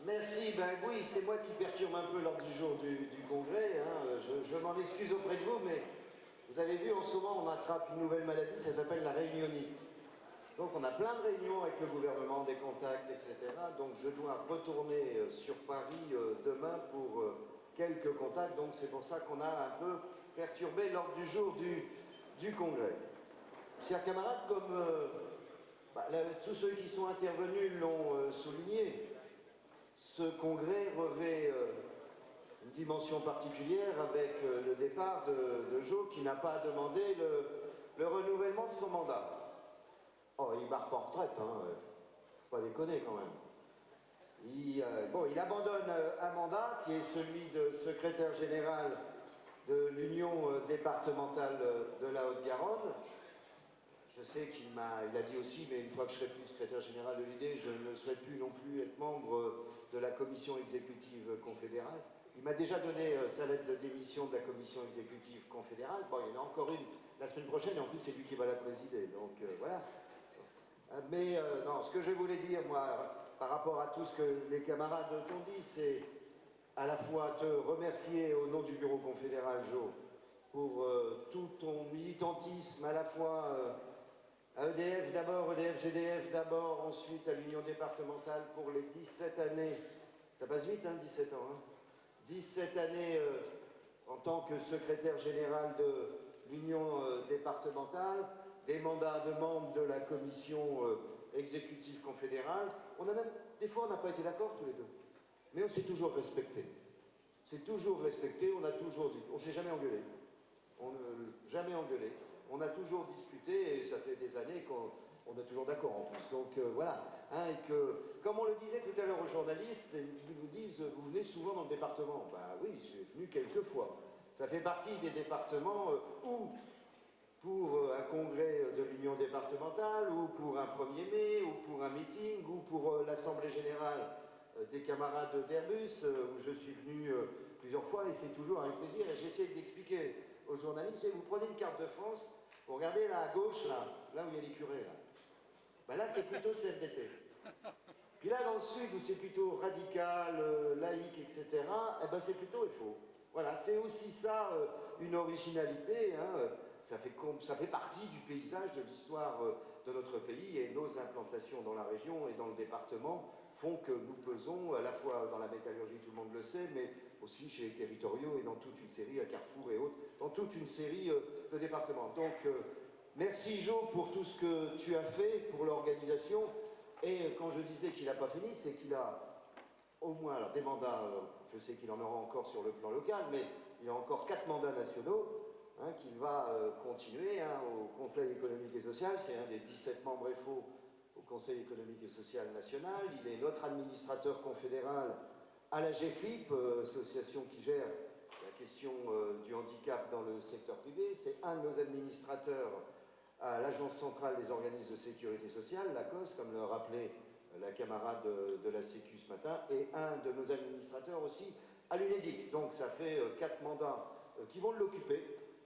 Merci, ben oui, c'est moi qui perturbe un peu l'ordre du jour du congrès. Hein. Je m'en excuse auprès de vous, mais vous avez vu, en ce moment, on attrape une nouvelle maladie, ça s'appelle la réunionite. Donc on a plein de réunions avec le gouvernement, des contacts, etc. Donc je dois retourner sur Paris demain pour quelques contacts. Donc c'est pour ça qu'on a un peu perturbé l'ordre du jour du congrès. Chers camarades, comme tous ceux qui sont intervenus l'ont souligné, ce congrès revêt une dimension particulière avec le départ de Jo qui n'a pas demandé le renouvellement de son mandat. Oh, il part pas en retraite, hein, faut pas déconner quand même. Il abandonne un mandat qui est celui de secrétaire général de l'Union départementale de la Haute-Garonne. Je sais qu'il a dit aussi, mais une fois que je serai plus secrétaire général de l'UD, je ne souhaite plus non plus être membre de la commission exécutive confédérale. Il m'a déjà donné sa lettre de démission de la commission exécutive confédérale. Bon, il y en a encore une la semaine prochaine, et en plus c'est lui qui va la présider, donc voilà. Mais non, ce que je voulais dire, moi, par rapport à tout ce que les camarades t'ont dit, c'est à la fois te remercier au nom du bureau confédéral, Jo, pour tout ton militantisme, à la fois à EDF d'abord, EDF-GDF d'abord, ensuite à l'Union départementale pour les 17 années, ça passe vite, hein, 17 ans, hein, 17 années en tant que secrétaire général de l'Union départementale, des mandats de membres de la commission exécutive confédérale. Des fois, on n'a pas été d'accord tous les deux, mais on s'est toujours respecté. C'est toujours respecté, on a toujours dit, on ne s'est jamais engueulé. Jamais engueulé. On a toujours discuté, et ça fait des années qu'on est toujours d'accord en plus. Donc voilà. Hein, et que, comme on le disait tout à l'heure aux journalistes, ils nous disent, vous venez souvent dans le département. Ben oui, je suis venu quelques fois. Ça fait partie des départements où pour un congrès de l'Union départementale, ou pour un 1er mai, ou pour un meeting, ou pour l'Assemblée générale des camarades d'Airbus, où je suis venu plusieurs fois, et c'est toujours avec plaisir. Et j'essaie d'expliquer aux journalistes, vous prenez une carte de France, vous regardez là à gauche, là où il y a les curés, là. Ben là, c'est plutôt CFDT. Puis là, dans le sud, où c'est plutôt radical, laïque, etc., eh ben c'est plutôt FO. Voilà, c'est aussi ça, une originalité, hein. Ça fait partie du paysage de l'histoire de notre pays, et nos implantations dans la région et dans le département font que nous pesons à la fois dans la métallurgie, tout le monde le sait, mais aussi chez les territoriaux et dans toute une série, à Carrefour et autres, dans toute une série de départements. Donc, merci Jo pour tout ce que tu as fait pour l'organisation. Et quand je disais qu'il n'a pas fini, c'est qu'il a au moins, alors des mandats, je sais qu'il en aura encore sur le plan local, mais il a encore 4 mandats nationaux, hein, qu'il va continuer hein, au Conseil économique et social. C'est un des 17 membres FO au Conseil économique et social national. Il est notre administrateur confédéral à la GFIP, association qui gère la question du handicap dans le secteur privé. C'est un de nos administrateurs à l'Agence centrale des organismes de sécurité sociale, l'ACOS, comme le rappelait la camarade de la Sécu ce matin, et un de nos administrateurs aussi à l'UNEDIC. Donc ça fait 4 mandats qui vont l'occuper.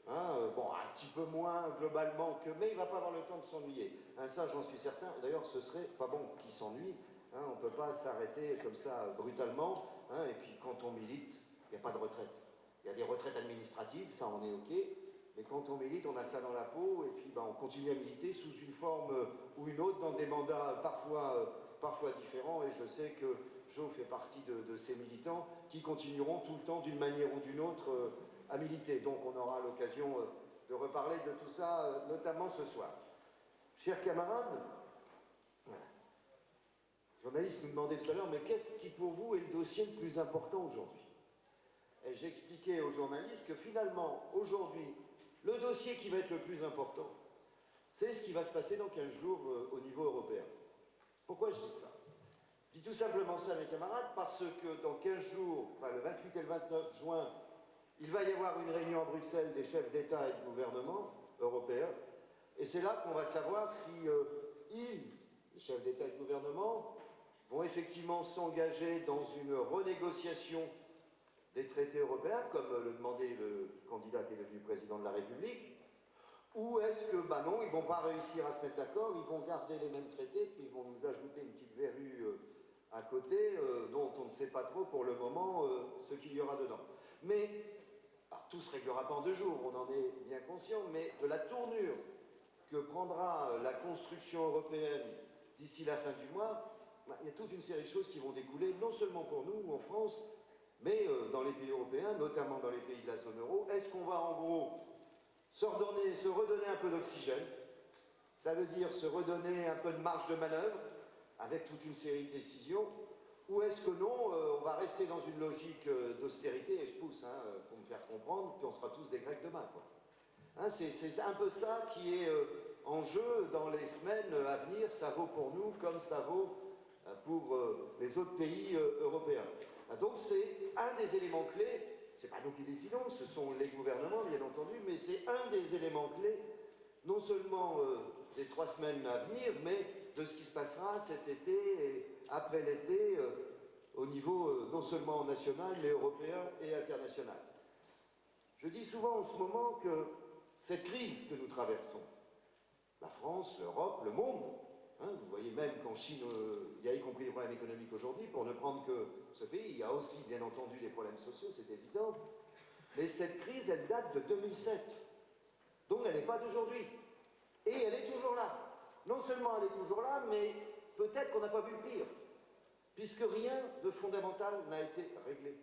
Hein, bon, un petit peu moins globalement que, mais il ne va pas avoir le temps de s'ennuyer. Hein, ça, j'en suis certain. D'ailleurs, ce serait pas bon qu'il s'ennuie. Hein, on ne peut pas s'arrêter comme ça brutalement. Hein, et puis, quand on milite, il n'y a pas de retraite. Il y a des retraites administratives, ça, on est OK. Mais quand on milite, on a ça dans la peau. Et puis, on continue à militer sous une forme ou une autre, dans des mandats parfois différents. Et je sais que Jo fait partie de ces militants qui continueront tout le temps, d'une manière ou d'une autre, à militer. Donc on aura l'occasion de reparler de tout ça, notamment ce soir. Chers camarades, voilà. Le journaliste nous demandait tout à l'heure, mais qu'est-ce qui pour vous est le dossier le plus important aujourd'hui? Et j'expliquais aux journalistes que finalement, aujourd'hui, le dossier qui va être le plus important, c'est ce qui va se passer dans 15 jours au niveau européen. Pourquoi je dis ça? Je dis tout simplement ça, mes camarades, parce que dans 15 jours, enfin le 28 et le 29 juin, il va y avoir une réunion à Bruxelles des chefs d'État et de gouvernement européens, et c'est là qu'on va savoir si les chefs d'État et de gouvernement, vont effectivement s'engager dans une renégociation des traités européens, comme le demandait le candidat qui est devenu président de la République, ou est-ce que, non, ils ne vont pas réussir à se mettre d'accord, ils vont garder les mêmes traités, puis ils vont nous ajouter une petite verrue à côté, dont on ne ne sait pas trop pour le moment ce qu'il y aura dedans. Mais, alors, tout se réglera pas en 2 jours, on en est bien conscient, mais de la tournure que prendra la construction européenne d'ici la fin du mois, il y a toute une série de choses qui vont découler, non seulement pour nous en France, mais dans les pays européens, notamment dans les pays de la zone euro. Est-ce qu'on va en gros se redonner un peu d'oxygène? Ça veut dire se redonner un peu de marge de manœuvre avec toute une série de décisions, ou est-ce que non, on va rester dans une logique d'austérité, et je pousse pour me faire comprendre, puis on sera tous des Grecs demain, quoi. C'est un peu ça qui est en jeu dans les semaines à venir. Ça vaut pour nous comme ça vaut pour les autres pays européens. Donc c'est un des éléments clés, c'est pas nous qui décidons, ce sont les gouvernements bien entendu, mais c'est un des éléments clés, non seulement des 3 semaines à venir, mais de ce qui se passera cet été et après l'été au niveau non seulement national, mais européen et international. Je dis souvent en ce moment que cette crise que nous traversons, la France, l'Europe, le monde, vous voyez même qu'en Chine, il y a y compris des problèmes économiques aujourd'hui, pour ne prendre que ce pays, il y a aussi bien entendu des problèmes sociaux, c'est évident, mais cette crise, elle date de 2007, donc elle n'est pas d'aujourd'hui, et elle est toujours là. Non seulement elle est toujours là, mais peut-être qu'on n'a pas vu le pire, puisque rien de fondamental n'a été réglé.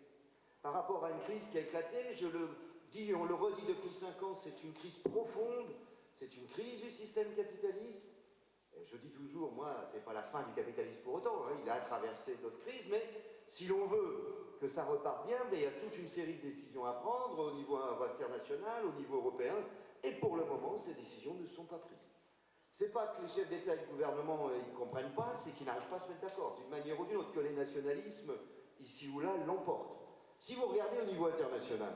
Par rapport à une crise qui a éclaté, je le dis, on le redit depuis 5 ans, c'est une crise profonde, c'est une crise du système capitaliste. Et je dis toujours, moi, c'est pas la fin du capitalisme pour autant, il a traversé d'autres crises, mais si l'on veut que ça reparte bien, il y a toute une série de décisions à prendre au niveau international, au niveau européen, et pour le moment, ces décisions ne sont pas prises. C'est pas que les chefs d'État et de gouvernement ils ne comprennent pas, c'est qu'ils n'arrivent pas à se mettre d'accord, d'une manière ou d'une autre, que les nationalismes, ici ou là, l'emportent. Si vous regardez au niveau international,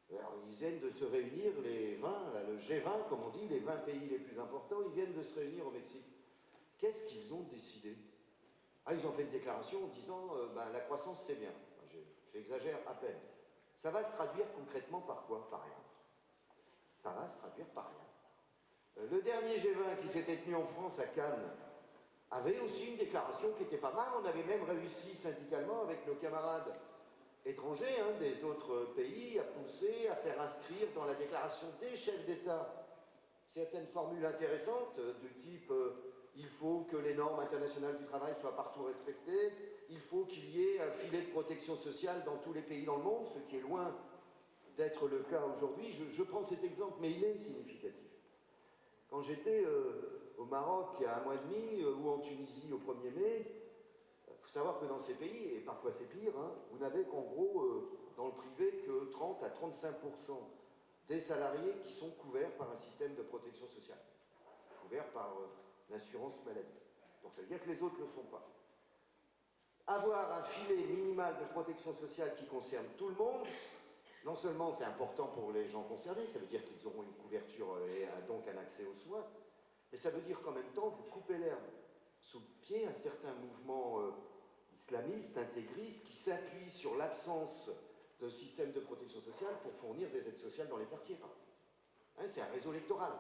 alors, ils viennent de se réunir, les 20, le G20, comme on dit, les 20 pays les plus importants, ils viennent de se réunir au Mexique. Qu'est-ce qu'ils ont décidé? Ils ont fait une déclaration en disant la croissance c'est bien. J'exagère à peine. Ça va se traduire concrètement par quoi? Par rien. Ça va se traduire par rien. Le dernier G20 qui s'était tenu en France à Cannes avait aussi une déclaration qui était pas mal. On avait même réussi syndicalement avec nos camarades étrangers des autres pays à pousser, à faire inscrire dans la déclaration des chefs d'État certaines formules intéressantes du type il faut que les normes internationales du travail soient partout respectées, il faut qu'il y ait un filet de protection sociale dans tous les pays dans le monde, ce qui est loin d'être le cas aujourd'hui. Je prends cet exemple, mais il est significatif. Quand j'étais au Maroc il y a 1 mois et demi, ou en Tunisie au 1er mai, il faut savoir que dans ces pays, et parfois c'est pire, vous n'avez qu'en gros, dans le privé, que 30 à 35% des salariés qui sont couverts par un système de protection sociale, couverts par l'assurance maladie. Donc ça veut dire que les autres ne le sont pas. Avoir un filet minimal de protection sociale qui concerne tout le monde, non seulement c'est important pour les gens concernés, ça veut dire qu'ils auront une couverture et donc un accès aux soins, mais ça veut dire qu'en même temps, vous coupez l'herbe sous le pied à certains mouvements islamistes, intégristes, qui s'appuient sur l'absence de système de protection sociale pour fournir des aides sociales dans les quartiers. C'est un réseau électoral.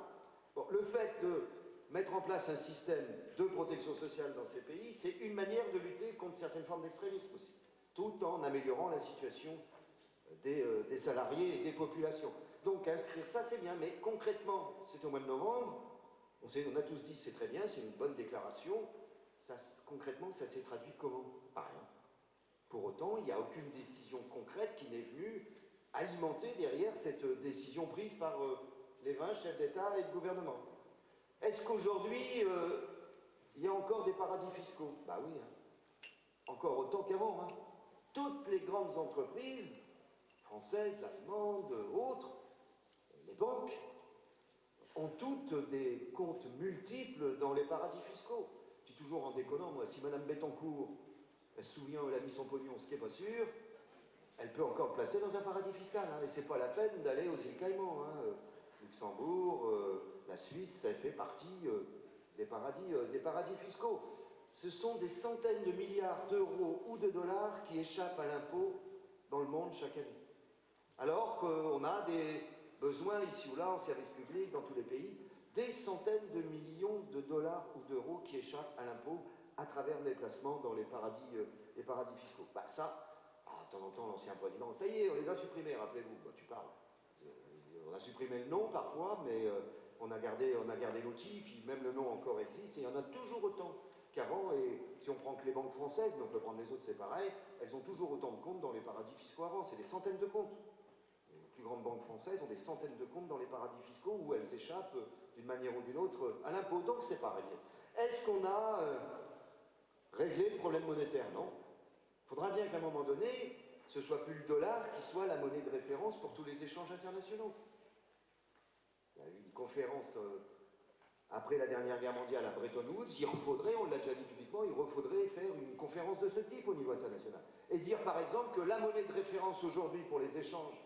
Bon, le fait de mettre en place un système de protection sociale dans ces pays, c'est une manière de lutter contre certaines formes d'extrémisme aussi, tout en améliorant la situation des salariés et des populations. Donc inscrire ça, c'est bien, mais concrètement, c'est au mois de novembre, on a tous dit c'est très bien, c'est une bonne déclaration, concrètement, ça s'est traduit comment? Par rien. Pour autant, il n'y a aucune décision concrète qui n'est venue alimenter derrière cette décision prise par les 20 chefs d'État et de gouvernement. Est-ce qu'aujourd'hui, il y a encore des paradis fiscaux? Bah oui, encore autant qu'avant. Toutes les grandes entreprises, françaises, allemandes, autres, les banques, ont toutes des comptes multiples dans les paradis fiscaux. Je dis toujours en déconnant, moi, si Madame Bettencourt, elle se souvient où elle a mis son pognon, ce qui n'est pas sûr, elle peut encore le placer dans un paradis fiscal. Et c'est pas la peine d'aller aux îles Caïmans. Luxembourg, la Suisse, ça fait partie des paradis fiscaux. Ce sont des centaines de milliards d'euros ou de dollars qui échappent à l'impôt dans le monde chaque année. Alors qu'on a des besoins ici ou là en service public dans tous les pays, des centaines de millions de dollars ou d'euros qui échappent à l'impôt à travers les placements dans les paradis fiscaux. Bah ça, de temps en temps, l'ancien président, ça y est, on les a supprimés, rappelez-vous. Bah, tu parles. On a supprimé le nom parfois, mais on a gardé l'outil, puis même le nom encore existe, et il y en a toujours autant qu'avant, et si on prend que les banques françaises, mais on peut prendre les autres, c'est pareil, elles ont toujours autant de comptes dans les paradis fiscaux avant, c'est des centaines de comptes. Les plus grandes banques françaises ont des centaines de comptes dans les paradis fiscaux où elles échappent d'une manière ou d'une autre à l'impôt, donc c'est pas réglé. Est-ce qu'on a réglé le problème monétaire? Non. Il faudra bien qu'à un moment donné, ce ne soit plus le dollar qui soit la monnaie de référence pour tous les échanges internationaux. Il y a eu une conférence après la dernière guerre mondiale à Bretton Woods, il refaudrait, on l'a déjà dit publiquement, il refaudrait faire une conférence de ce type au niveau international. Et dire par exemple que la monnaie de référence aujourd'hui pour les échanges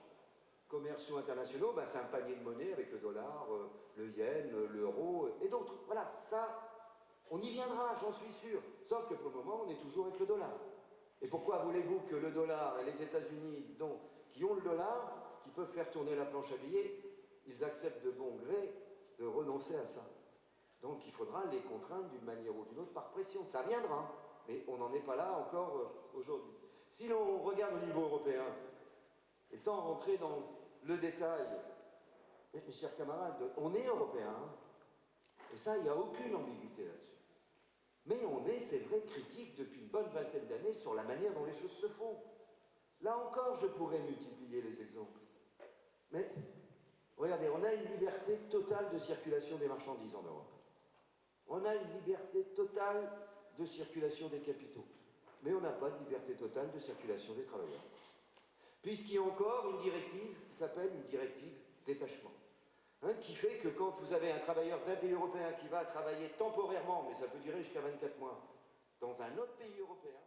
commerciaux internationaux, ben, c'est un panier de monnaie avec le dollar, le yen, l'euro et d'autres. Voilà, ça, on y viendra, j'en suis sûr. Sauf que pour le moment, on est toujours avec le dollar. Et pourquoi voulez-vous que le dollar et les États-Unis, qui ont le dollar, qui peuvent faire tourner la planche à billets, ils acceptent de bon gré de renoncer à ça? Donc il faudra les contraindre d'une manière ou d'une autre par pression. Ça viendra, mais on n'en est pas là encore aujourd'hui. Si l'on regarde au niveau européen, et sans rentrer dans le détail, mes chers camarades, on est européens, et ça, il n'y a aucune ambiguïté là-dessus. Mais on est, c'est vrai, critique depuis une bonne vingtaine d'années sur la manière dont les choses se font. Là encore, je pourrais multiplier les exemples. Mais, regardez, on a une liberté totale de circulation des marchandises en Europe. On a une liberté totale de circulation des capitaux. Mais on n'a pas de liberté totale de circulation des travailleurs. Puisqu'il y a encore une directive qui s'appelle une directive détachement. Qui fait que quand vous avez un travailleur d'un pays européen qui va travailler temporairement, mais ça peut durer jusqu'à 24 mois, dans un autre pays européen,